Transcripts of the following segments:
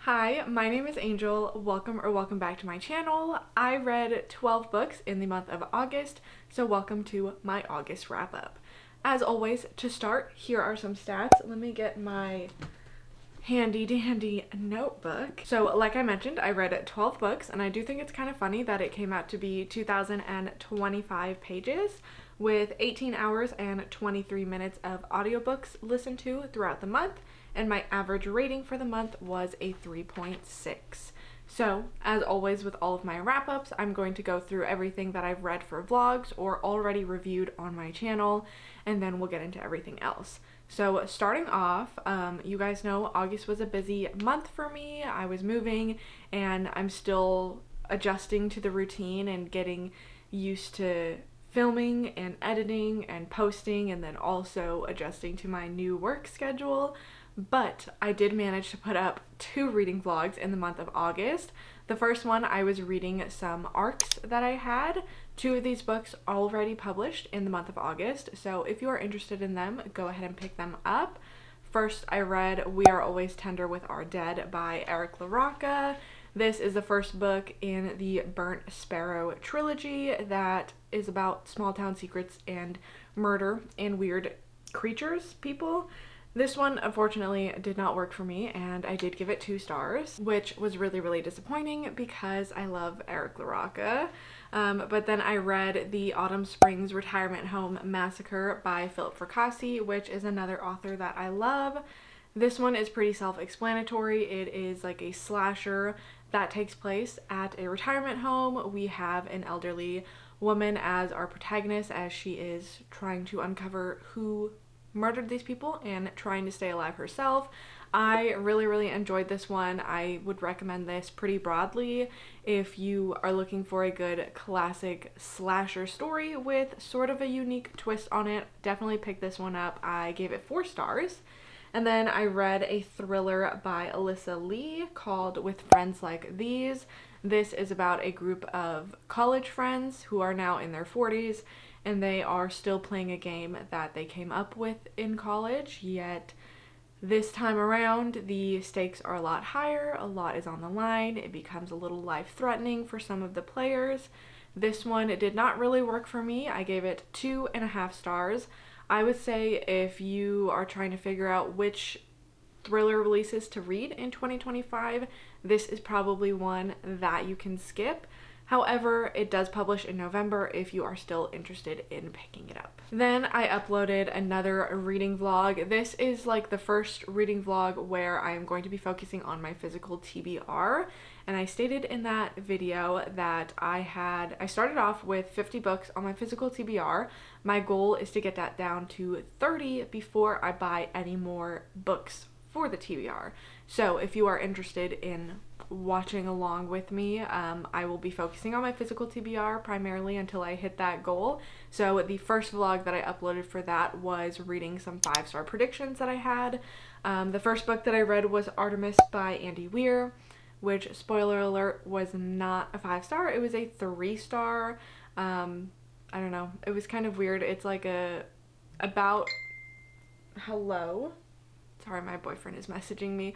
Hi, my name is Angel. Welcome back to my channel. I read 12 books in the month of August, so welcome to my August wrap up. As always, to start, here are some stats. Let me get my handy dandy notebook. So like I mentioned, I read 12 books, and I do think it's kind of funny that it came out to be 2,025 pages with 18 hours and 23 minutes of audiobooks listened to throughout the month, and my average rating for the month was a 3.6. So, as always with all of my wrap-ups, I'm going to go through everything that I've read for vlogs or already reviewed on my channel, and then we'll get into everything else. So starting off, you guys know August was a busy month for me. I was moving, and I'm still adjusting to the routine and getting used to filming and editing and posting, and then also adjusting to my new work schedule. But I did manage to put up 2 reading vlogs in the month of August. The first one, I was reading some arcs that I had. 2 of these books already published in the month of August, so if you are interested in them, go ahead and pick them up. First, I read We Are Always Tender with Our Dead by Eric LaRocca. This is the first book in the Burnt Sparrow trilogy that is about small town secrets and murder and weird creatures, people. This one, unfortunately, did not work for me, and I did give it 2 stars, which was really disappointing because I love Eric LaRocca. But then I read The Autumn Springs Retirement Home Massacre by Philip Fracassi, which is another author that I love. This one is pretty self-explanatory. It is like a slasher that takes place at a retirement home. We have an elderly woman as our protagonist as she is trying to uncover who murdered these people and trying to stay alive herself. I really enjoyed this one. I would recommend this pretty broadly if you are looking for a good classic slasher story with sort of a unique twist on it. Definitely pick this one up. I gave it 4 stars. And then I read a thriller by Alyssa Lee called With Friends Like These. This is about a group of college friends who are now in their 40s, and they are still playing a game that they came up with in college, yet this time around the stakes are a lot higher, a lot is on the line, it becomes a little life-threatening for some of the players. This one did not really work for me. I gave it 2.5 stars. I would say if you are trying to figure out which thriller releases to read in 2025, this is probably one that you can skip. However, it does publish in November if you are still interested in picking it up. Then I uploaded another reading vlog. This is like the first reading vlog where I am going to be focusing on my physical TBR. And I stated in that video that I started off with 50 books on my physical TBR. My goal is to get that down to 30 before I buy any more books for the TBR. So if you are interested in watching along with me, I will be focusing on my physical TBR primarily until I hit that goal. So the first vlog that I uploaded for that was reading some 5-star predictions that I had. The first book that I read was Artemis by Andy Weir, which, spoiler alert, was not a 5-star. It was a 3-star. I don't know. It was kind of weird. It's like hello. Sorry, my boyfriend is messaging me.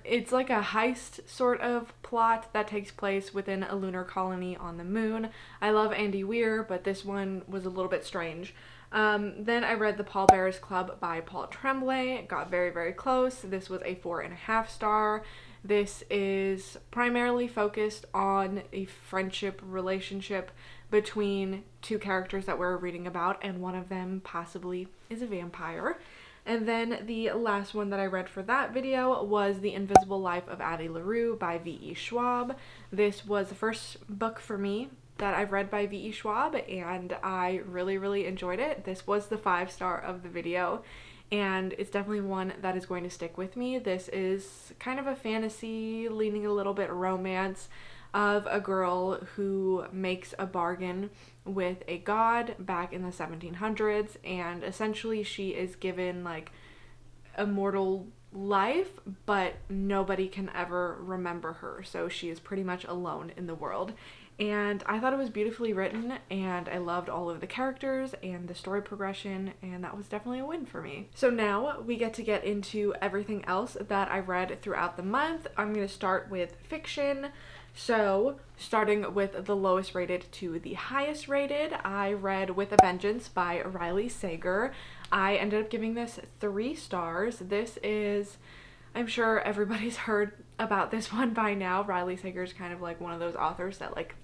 It's like a heist sort of plot that takes place within a lunar colony on the moon. I love Andy Weir, but this one was a little bit strange. Then I read The Pallbearers Club by Paul Tremblay. It got very close. This was a 4.5 star. This is primarily focused on a friendship relationship between 2 characters that we're reading about, and one of them possibly is a vampire. And then the last one that I read for that video was The Invisible Life of Addie LaRue by V.E. Schwab. This was the first book for me that I've read by V.E. Schwab, and I really enjoyed it. This was the 5-star of the video, and it's definitely one that is going to stick with me. This is kind of a fantasy, leaning a little bit romance, of a girl who makes a bargain with a god back in the 1700s, and essentially she is given like immortal life, but nobody can ever remember her, so she is pretty much alone in the world. and I thought it was beautifully written, and I loved all of the characters and the story progression, and that was definitely a win for me. So now we get to get into everything else that I read throughout the month. I'm going to start with fiction. So starting with the lowest rated to the highest rated, I read With a Vengeance by Riley Sager. I ended up giving this 3 stars. This is, I'm sure everybody's heard about this one by now. Riley Sager is kind of like one of those authors that like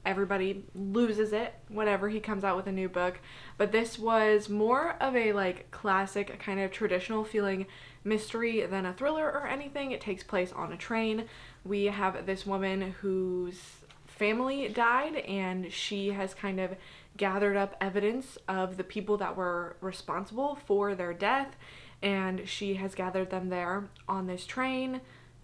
everybody loses it whenever he comes out with a new book, but this was more of a like classic kind of traditional feeling mystery than a thriller or anything. It takes place on a train. We have this woman whose family died, and she has kind of gathered up evidence of the people that were responsible for their death, and she has gathered them there on this train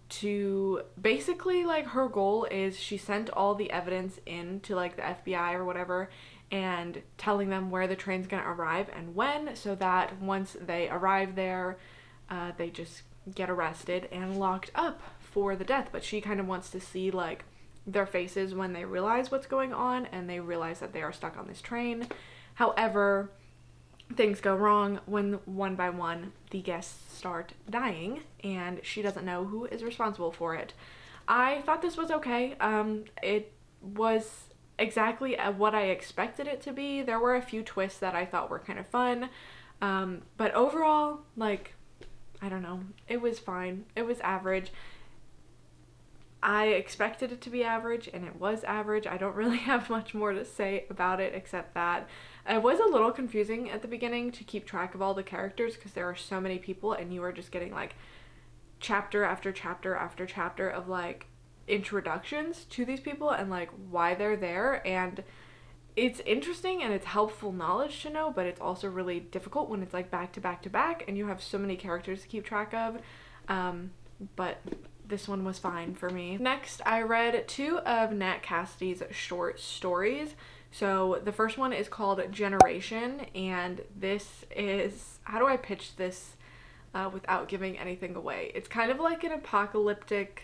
to basically, like, her goal is she sent all the evidence in to like the FBI or whatever, and telling them where the train's gonna arrive and when, so that once they arrive there, they just get arrested and locked up for the death. But she kind of wants to see like their faces when they realize what's going on and they realize that they are stuck on this train. However, things go wrong when one by one the guests start dying, and she doesn't know who is responsible for it. I thought this was okay. It was exactly what I expected it to be. There were a few twists that I thought were kind of fun, but overall, like, I don't know, it was fine. It was average. I expected it to be average, and it was average. I don't really have much more to say about it except that it was a little confusing at the beginning to keep track of all the characters, because there are so many people and you are just getting like chapter after chapter after chapter of like introductions to these people and like why they're there. And it's interesting and it's helpful knowledge to know, but it's also really difficult when it's like back to back to back and you have so many characters to keep track of. But this one was fine for me. Next, I read 2 of Nat Cassidy's short stories. So the first one is called Generation, and this is, how do I pitch this without giving anything away? It's kind of like an apocalyptic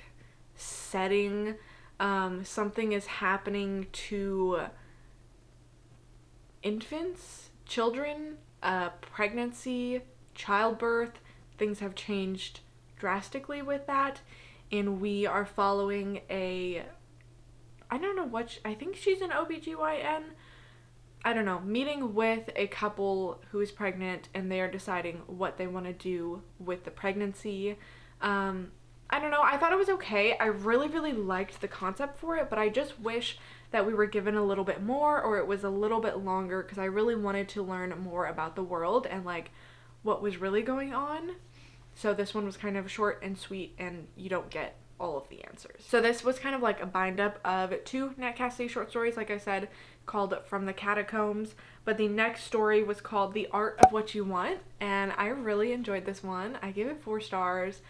setting. Something is happening to infants, children, pregnancy, childbirth. Things have changed drastically with that, and we are following a, I don't know what, I think she's an OBGYN, I don't know, meeting with a couple who is pregnant, and they are deciding what they want to do with the pregnancy. I don't know, I thought it was okay. I really liked the concept for it, but I just wish that we were given a little bit more, or it was a little bit longer, because I really wanted to learn more about the world and like what was really going on. So this one was kind of short and sweet, and you don't get all of the answers. So this was kind of like a bind up of 2 Nat Cassidy short stories, like I said, called From the Catacombs, but the next story was called The Art of What You Want, and I really enjoyed this one. I gave it 4 stars.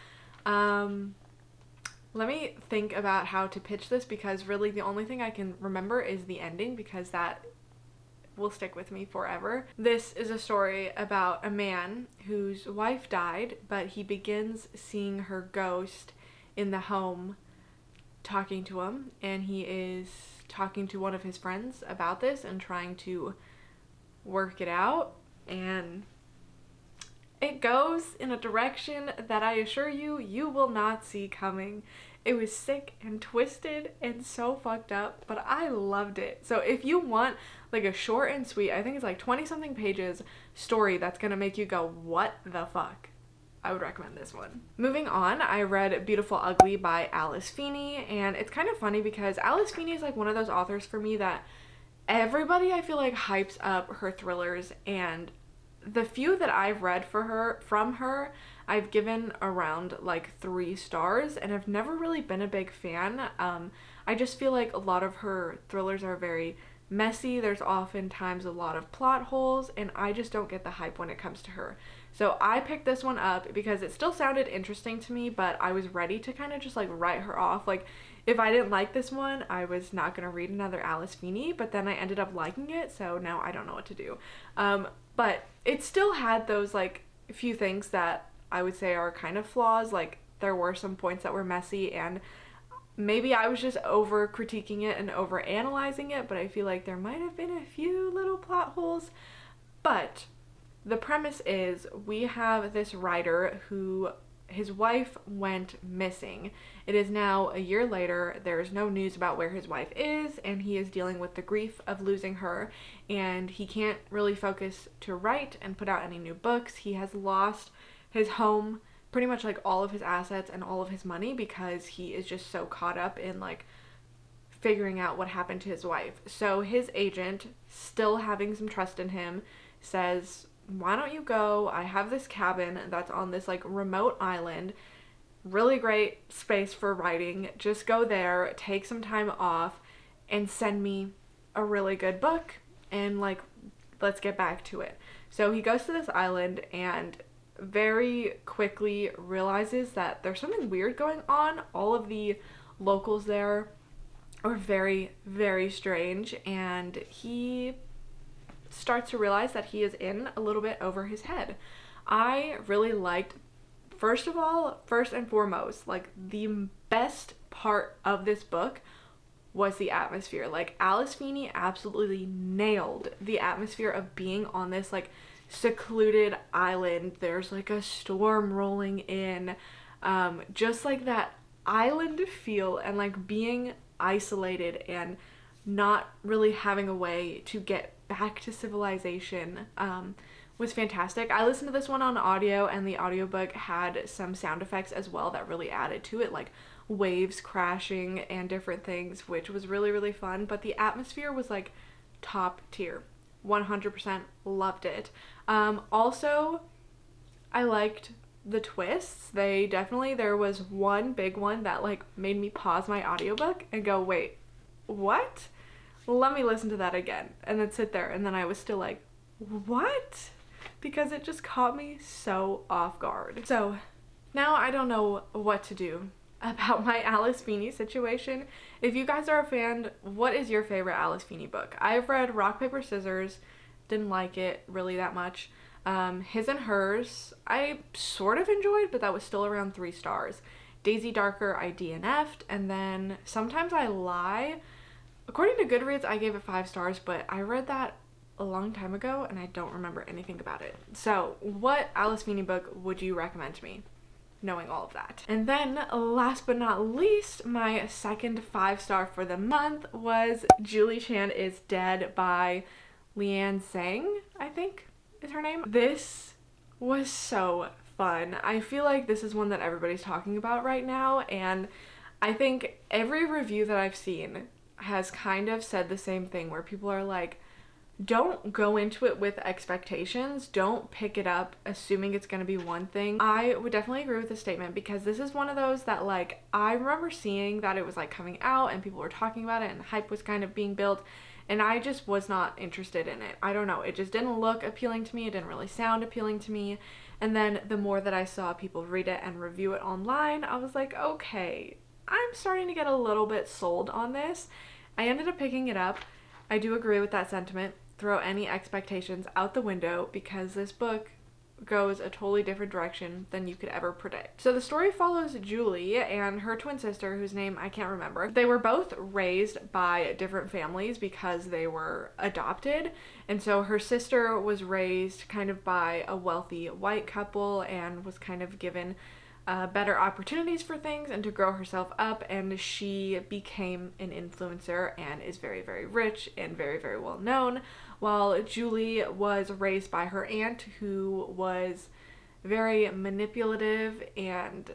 Let me think about how to pitch this, because really the only thing I can remember is the ending, because that will stick with me forever. This is a story about a man whose wife died, but he begins seeing her ghost in the home talking to him, and he is talking to one of his friends about this and trying to work it out, and it goes in a direction that I assure you, you will not see coming. It was sick and twisted and so fucked up, but I loved it. So if you want like a short and sweet, I think it's like 20 something pages story that's gonna make you go, what the fuck? I would recommend this one. Moving on, I read Beautiful Ugly by Alice Feeney, and it's kind of funny because Alice Feeney is like one of those authors for me that everybody I feel like hypes up her thrillers, and the few that I've read from her, I've given around like 3 stars, and I've never really been a big fan. I just feel like a lot of her thrillers are very messy. There's oftentimes a lot of plot holes, and I just don't get the hype when it comes to her. So I picked this one up because it still sounded interesting to me, but I was ready to kind of just like write her off. Like, if I didn't like this one, I was not going to read another Alice Feeney, but then I ended up liking it, so now I don't know what to do. But it still had those like few things that I would say are kind of flaws. Like, there were some points that were messy, and maybe I was just over critiquing it and over analyzing it, but I feel like there might have been a few little plot holes. But the premise is we have this writer who his wife went missing. It is now a year later. There's no news about where his wife is, and he is dealing with the grief of losing her, and he can't really focus to write and put out any new books. He has lost his home, pretty much like all of his assets and all of his money, because he is just so caught up in like figuring out what happened to his wife. So his agent, still having some trust in him, says, why don't you go? I have this cabin that's on this like remote island, really great space for writing. Just go there, take some time off, and send me a really good book, and like, let's get back to it. So he goes to this island and very quickly realizes that there's something weird going on. All of the locals there are very, very strange, and he starts to realize that he is in a little bit over his head. I really liked, first and foremost, like the best part of this book was the atmosphere. Like Alice Feeney absolutely nailed the atmosphere of being on this like secluded island. There's like a storm rolling in, just like that island feel, and like being isolated and not really having a way to get back to civilization was fantastic. I listened to this one on audio, and the audiobook had some sound effects as well that really added to it, like waves crashing and different things, which was really, really fun. But the atmosphere was like top tier. 100% loved it. Also, I liked the twists. There was one big one that like made me pause my audiobook and go, wait, what? Let me listen to that again, and then sit there, and then I was still like, what? Because it just caught me so off guard. So now I don't know what to do about my Alice Feeney situation. If you guys are a fan, what is your favorite Alice Feeney book? I've read Rock, Paper, Scissors, didn't like it really that much. His and Hers, I sort of enjoyed, but that was still around 3 stars. Daisy Darker, I DNF'd, and then Sometimes I Lie. According to Goodreads, I gave it 5 stars, but I read that a long time ago, and I don't remember anything about it. So, what Alice Feeney book would you recommend to me, knowing all of that? And then, last but not least, my second 5-star for the month was Julie Chan is Dead by Leanne Sang, I think is her name. This was so fun. I feel like this is one that everybody's talking about right now, and I think every review that I've seen has kind of said the same thing, where people are like, don't go into it with expectations. Don't pick it up assuming it's going to be one thing. I would definitely agree with this statement, because this is one of those that like, I remember seeing that it was like coming out and people were talking about it and hype was kind of being built, and I just was not interested in it. I don't know, it just didn't look appealing to me. It didn't really sound appealing to me. And then the more that I saw people read it and review it online, I was like, okay, I'm starting to get a little bit sold on this. I ended up picking it up. I do agree with that sentiment. Throw any expectations out the window, because this book goes a totally different direction than you could ever predict. So the story follows Julie and her twin sister, whose name I can't remember. They were both raised by different families because they were adopted. And so her sister was raised kind of by a wealthy white couple and was kind of given better opportunities for things and to grow herself up, and she became an influencer and is very, very rich and very, very well known, while Julie was raised by her aunt, who was very manipulative and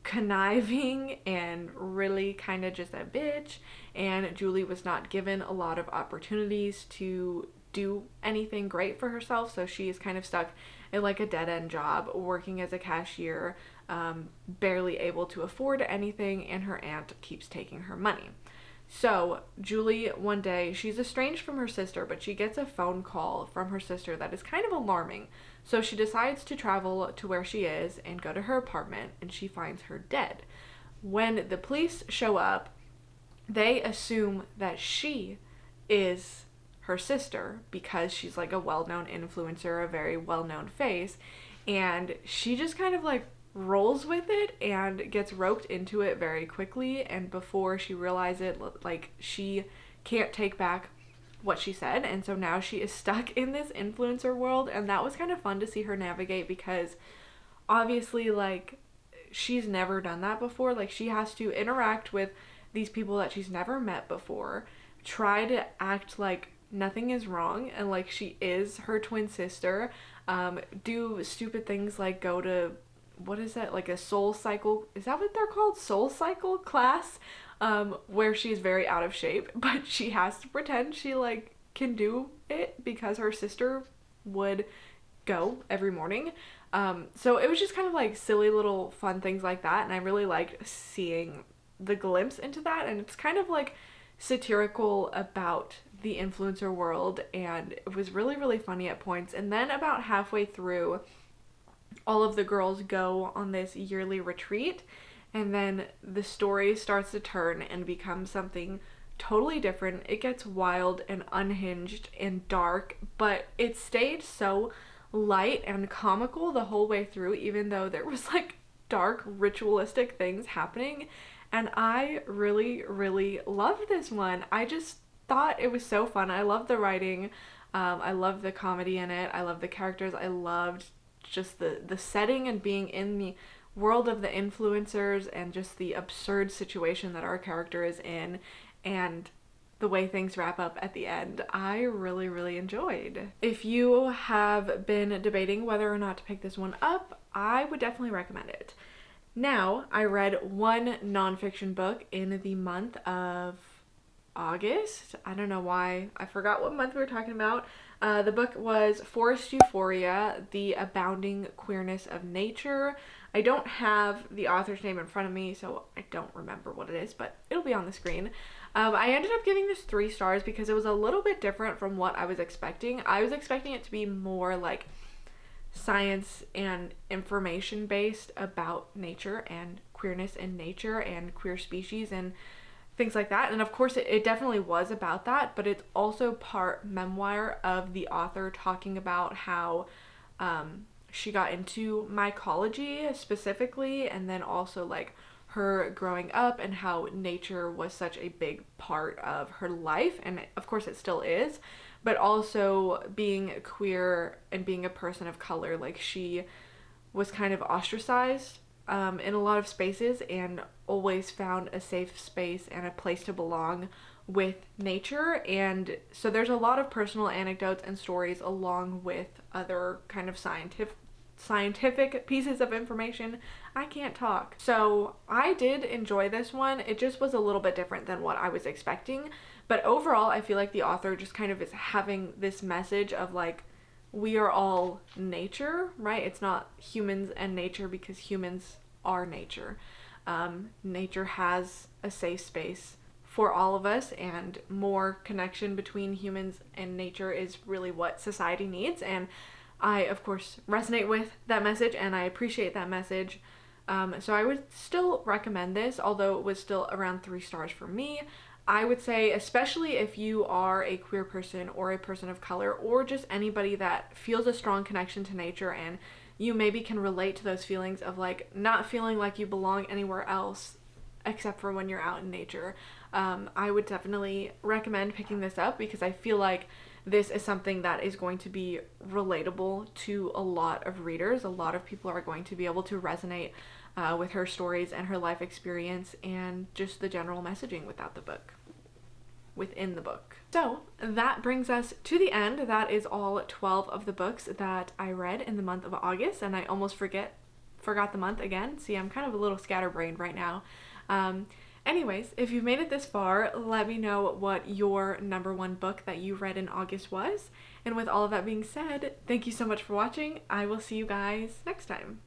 conniving and really kind of just a bitch, and Julie was not given a lot of opportunities to do anything great for herself, so she is kind of stuck in like a dead-end job working as a cashier, barely able to afford anything, and her aunt keeps taking her money. So Julie, one day, she's estranged from her sister, but she gets a phone call from her sister that is kind of alarming. So she decides to travel to where she is and go to her apartment, and she finds her dead. When the police show up, they assume that she is her sister because she's like a well-known influencer, a very well-known face, and she just kind of like rolls with it and gets roped into it very quickly, and before she realizes it, like, she can't take back what she said, and so now she is stuck in this influencer world. And that was kind of fun to see her navigate, because obviously, like, she's never done that before. Like, she has to interact with these people that she's never met before, try to act like nothing is wrong and like she is her twin sister, do stupid things like go to, what is that, like a soul cycle, is that what they're called, soul cycle class, where she's very out of shape, but she has to pretend she like can do it because her sister would go every morning. So it was just kind of like silly little fun things like that, and I really liked seeing the glimpse into that. And it's kind of like satirical about the influencer world, and it was really, really funny at points. And then about halfway through, all of the girls go on this yearly retreat, and then the story starts to turn and become something totally different. It gets wild and unhinged and dark, but it stayed so light and comical the whole way through, even though there was like dark ritualistic things happening. And I really, really loved this one. I just thought it was so fun. I loved the writing. I loved the comedy in it. I loved the characters. I loved just the setting and being in the world of the influencers and just the absurd situation that our character is in, and the way things wrap up at the end. I really, really enjoyed. If you have been debating whether or not to pick this one up, I would definitely recommend it. Now, I read one nonfiction book in the month of August. I don't know why. I forgot what month we were talking about. The book was Forest Euphoria, The Abounding Queerness of Nature. I don't have the author's name in front of me, so I don't remember what it is, but it'll be on the screen. I ended up giving this 3 stars because it was a little bit different from what I was expecting. I was expecting it to be more like science and information based about nature and queerness in nature and queer species and things like that. And of course it definitely was about that, but it's also part memoir of the author talking about how she got into mycology specifically, and then also like her growing up and how nature was such a big part of her life, and of course it still is, but also being queer and being a person of color, like she was kind of ostracized in a lot of spaces, and always found a safe space and a place to belong with nature. And so there's a lot of personal anecdotes and stories along with other kind of scientific pieces of information. I can't talk. So I did enjoy this one. It just was a little bit different than what I was expecting. But overall, I feel like the author just kind of is having this message of like, we are all nature, right? It's not humans and nature, because humans are nature. Nature has a safe space for all of us, and more connection between humans and nature is really what society needs. And I, of course, resonate with that message, and I appreciate that message. So I would still recommend this, although it was still around 3 stars for me. I would say, especially if you are a queer person or a person of color, or just anybody that feels a strong connection to nature, and you maybe can relate to those feelings of like not feeling like you belong anywhere else except for when you're out in nature. I would definitely recommend picking this up, because I feel like this is something that is going to be relatable to a lot of readers. A lot of people are going to be able to resonate with her stories and her life experience and just the general messaging within the book. So that brings us to the end. That is all 12 of the books that I read in the month of August, and I almost forgot the month again. See, I'm kind of a little scatterbrained right now. Anyways, if you've made it this far, let me know what your number 1 book that you read in August was. And with all of that being said, thank you so much for watching. I will see you guys next time.